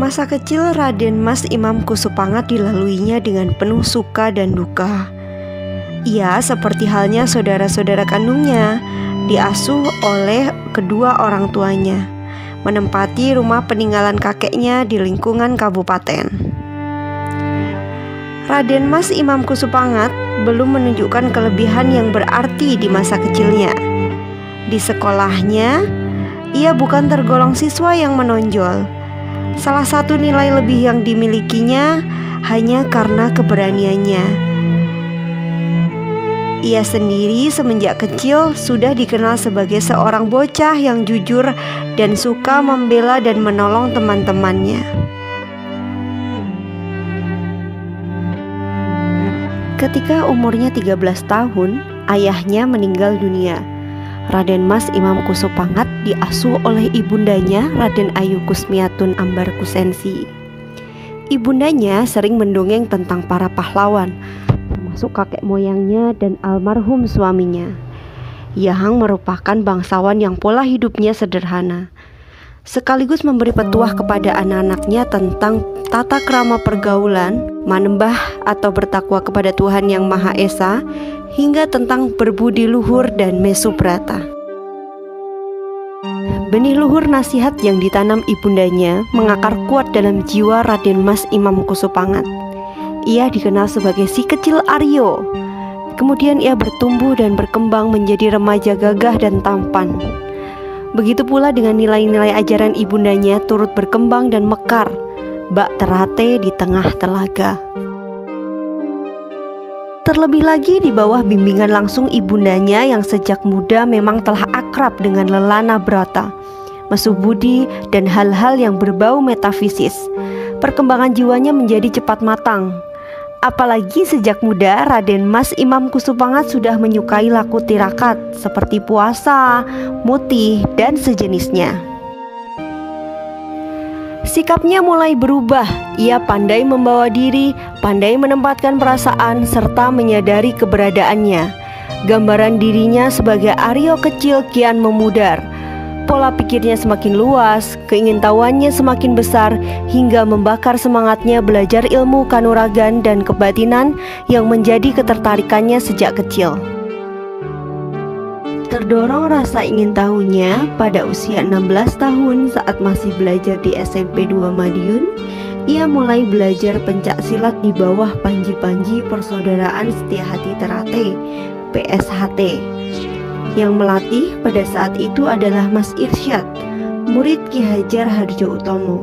Masa kecil Raden Mas Imam Kusupangat dilaluinya dengan penuh suka dan duka. Ia seperti halnya saudara-saudara kandungnya, diasuh oleh kedua orang tuanya, menempati rumah peninggalan kakeknya di lingkungan kabupaten. Raden Mas Imam Kusupangat belum menunjukkan kelebihan yang berarti di masa kecilnya. Di sekolahnya, ia bukan tergolong siswa yang menonjol. Salah satu nilai lebih yang dimilikinya hanya karena keberaniannya. Ia sendiri semenjak kecil sudah dikenal sebagai seorang bocah yang jujur dan suka membela dan menolong teman-temannya. Ketika umurnya 13 tahun, ayahnya meninggal dunia. Raden Mas Imam Kusupangat diasuh oleh ibundanya Raden Ayu Kusmiatun Ambarkusensi. Ibundanya sering mendongeng tentang para pahlawan, termasuk kakek moyangnya dan almarhum suaminya, yang merupakan bangsawan yang pola hidupnya sederhana, sekaligus memberi petuah kepada anak-anaknya tentang tata krama pergaulan, manembah atau bertakwa kepada Tuhan Yang Maha Esa, hingga tentang berbudi luhur dan mesubrata. Benih luhur nasihat yang ditanam ibundanya mengakar kuat dalam jiwa Raden Mas Imam Kusupangat. Ia dikenal sebagai si kecil Aryo. Kemudian ia bertumbuh dan berkembang menjadi remaja gagah dan tampan. Begitu pula dengan nilai-nilai ajaran ibundanya turut berkembang dan mekar, bak terate di tengah telaga. Terlebih lagi di bawah bimbingan langsung ibundanya yang sejak muda memang telah akrab dengan lelana brata, mesu budi, dan hal-hal yang berbau metafisis. Perkembangan jiwanya menjadi cepat matang. Apalagi sejak muda Raden Mas Imam Kusupangat sudah menyukai laku tirakat seperti puasa, mutih, dan sejenisnya. Sikapnya mulai berubah. Ia pandai membawa diri, pandai menempatkan perasaan, serta menyadari keberadaannya. Gambaran dirinya sebagai Aryo kecil kian memudar. Pola pikirnya semakin luas, keingintahuannya semakin besar, hingga membakar semangatnya belajar ilmu kanuragan dan kebatinan yang menjadi ketertarikannya sejak kecil. Terdorong rasa ingin tahunya, pada usia 16 tahun saat masih belajar di SMP 2 Madiun, ia mulai belajar pencak silat di bawah Panji-Panji Persaudaraan Setiahati Terate, PSHT. Yang melatih pada saat itu adalah Mas Irsyad, murid Ki Hajar Hardjo Utomo.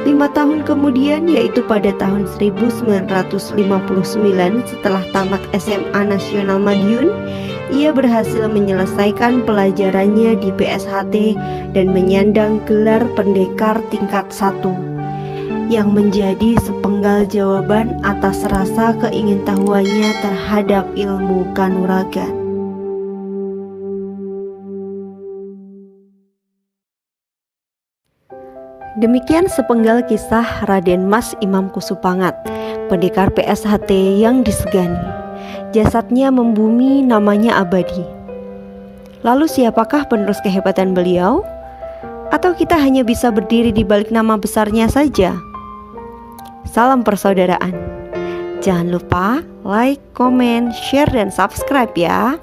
5 tahun kemudian, yaitu pada tahun 1959 setelah tamat SMA Nasional Madiun, ia berhasil menyelesaikan pelajarannya di PSHT dan menyandang gelar pendekar tingkat 1, yang menjadi sepenggal jawaban atas rasa keingintahuannya terhadap ilmu kanuragan. Demikian sepenggal kisah Raden Mas Imam Kusupangat, pendekar PSHT yang disegani. Jasadnya membumi, namanya abadi. Lalu siapakah penerus kehebatan beliau? Atau kita hanya bisa berdiri di balik nama besarnya saja? Salam persaudaraan. Jangan lupa like, komen, share, dan subscribe ya.